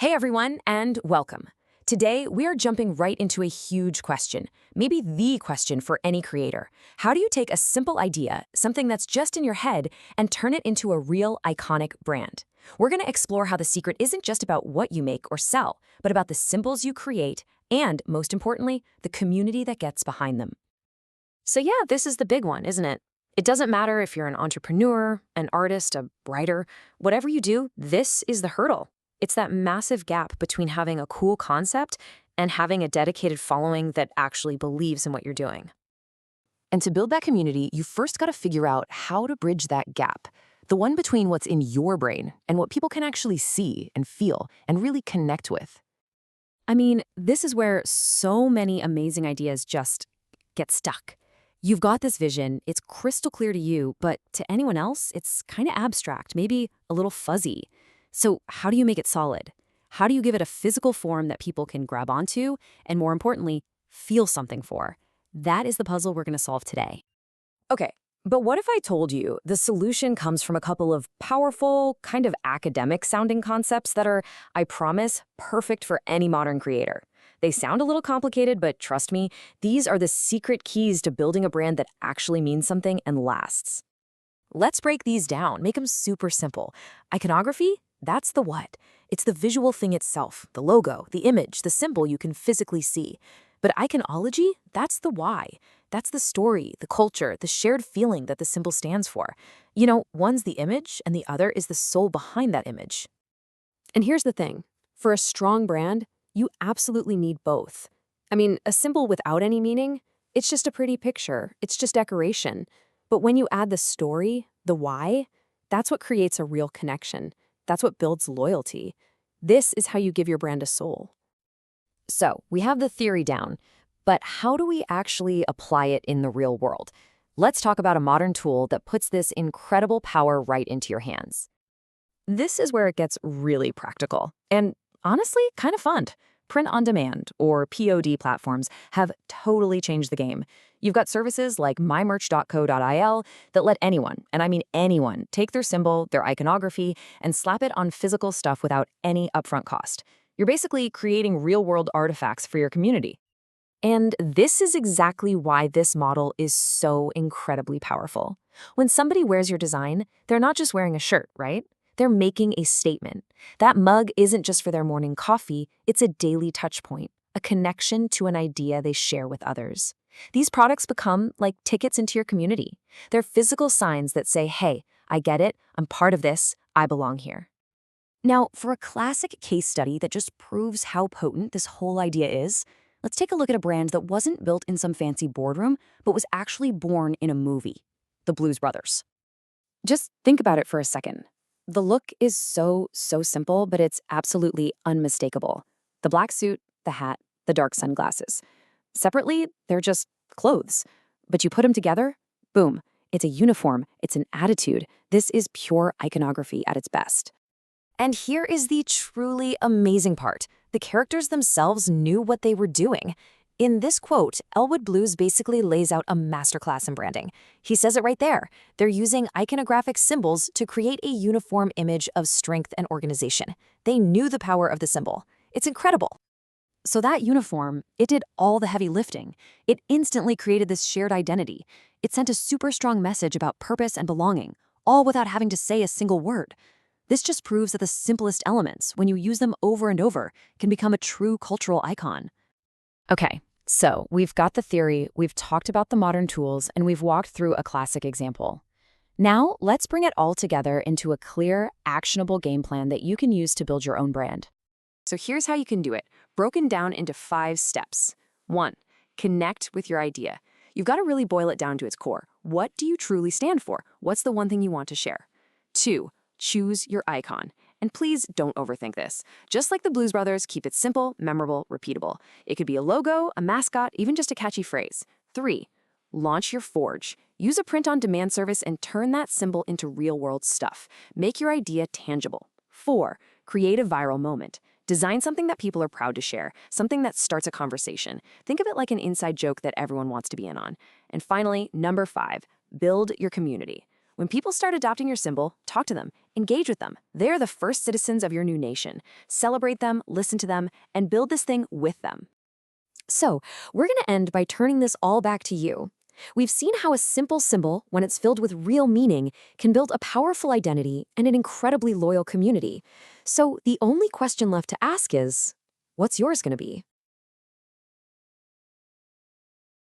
Hey everyone, and welcome. Today, we are jumping right into a huge question, maybe the question for any creator. How do you take a simple idea, something that's just in your head, and turn it into a real iconic brand? We're going to explore how the secret isn't just about what you make or sell, but about the symbols you create and, most importantly, the community that gets behind them. So yeah, this is the big one, isn't it? It doesn't matter if you're an entrepreneur, an artist, a writer, whatever you do, this is the hurdle. It's that massive gap between having a cool concept and having a dedicated following that actually believes in what you're doing. And to build that community, you first got to figure out how to bridge that gap, the one between what's in your brain and what people can actually see and feel and really connect with. I mean, this is where so many amazing ideas just get stuck. You've got this vision, it's crystal clear to you, but to anyone else, it's kind of abstract, maybe a little fuzzy. So how do you make it solid? How do you give it a physical form that people can grab onto and, more importantly, feel something for? That is the puzzle we're going to solve today. Okay, but what if I told you the solution comes from a couple of powerful, kind of academic-sounding concepts that are, I promise, perfect for any modern creator? They sound a little complicated, but trust me, these are the secret keys to building a brand that actually means something and lasts. Let's break these down, make them super simple. Iconography? That's the what. It's the visual thing itself, the logo, the image, the symbol you can physically see. But iconology? That's the why. That's the story, the culture, the shared feeling that the symbol stands for. You know, one's the image and the other is the soul behind that image. And here's the thing. For a strong brand, you absolutely need both. I mean, a symbol without any meaning, it's just a pretty picture. It's just decoration. But when you add the story, the why, that's what creates a real connection. That's what builds loyalty. This is how you give your brand a soul. So, we have the theory down, but how do we actually apply it in the real world? Let's talk about a modern tool that puts this incredible power right into your hands. This is where it gets really practical, and honestly, kind of fun. Print-on-demand, or POD platforms, have totally changed the game. You've got services like mymerch.co.il that let anyone, and I mean anyone, take their symbol, their iconography, and slap it on physical stuff without any upfront cost. You're basically creating real-world artifacts for your community. And this is exactly why this model is so incredibly powerful. When somebody wears your design, they're not just wearing a shirt, right? They're making a statement. That mug isn't just for their morning coffee, it's a daily touch point, a connection to an idea they share with others. These products become like tickets into your community. They're physical signs that say, hey, I get it, I'm part of this, I belong here. Now, for a classic case study that just proves how potent this whole idea is, let's take a look at a brand that wasn't built in some fancy boardroom, but was actually born in a movie, the Blues Brothers. Just think about it for a second. The look is so simple, but it's absolutely unmistakable. The black suit, the hat, the dark sunglasses. Separately, they're just clothes. But you put them together, boom, it's a uniform, it's an attitude. This is pure iconography at its best. And here is the truly amazing part. The characters themselves knew what they were doing. In this quote, Elwood Blues basically lays out a masterclass in branding. He says it right there. They're using iconographic symbols to create a uniform image of strength and organization. They knew the power of the symbol. It's incredible. So that uniform, it did all the heavy lifting. It instantly created this shared identity. It sent a super strong message about purpose and belonging, all without having to say a single word. This just proves that the simplest elements, when you use them over and over, can become a true cultural icon. Okay, so we've got the theory, we've talked about the modern tools, and we've walked through a classic example. Now, let's bring it all together into a clear, actionable game plan that you can use to build your own brand. So here's how you can do it, broken down into 5 steps. 1, connect with your idea. You've got to really boil it down to its core. What do you truly stand for? What's the one thing you want to share? 2, choose your icon. And please don't overthink this. Just like the Blues Brothers, keep it simple, memorable, repeatable. It could be a logo, a mascot, even just a catchy phrase. 3, launch your forge. Use a print-on-demand service and turn that symbol into real-world stuff. Make your idea tangible. 4, create a viral moment. Design something that people are proud to share, something that starts a conversation. Think of it like an inside joke that everyone wants to be in on. And finally, number 5, build your community. When people start adopting your symbol, talk to them, engage with them. They're the first citizens of your new nation. Celebrate them, listen to them, and build this thing with them. So, we're going to end by turning this all back to you. We've seen how a simple symbol, when it's filled with real meaning, can build a powerful identity and an incredibly loyal community. So, the only question left to ask is, what's yours going to be?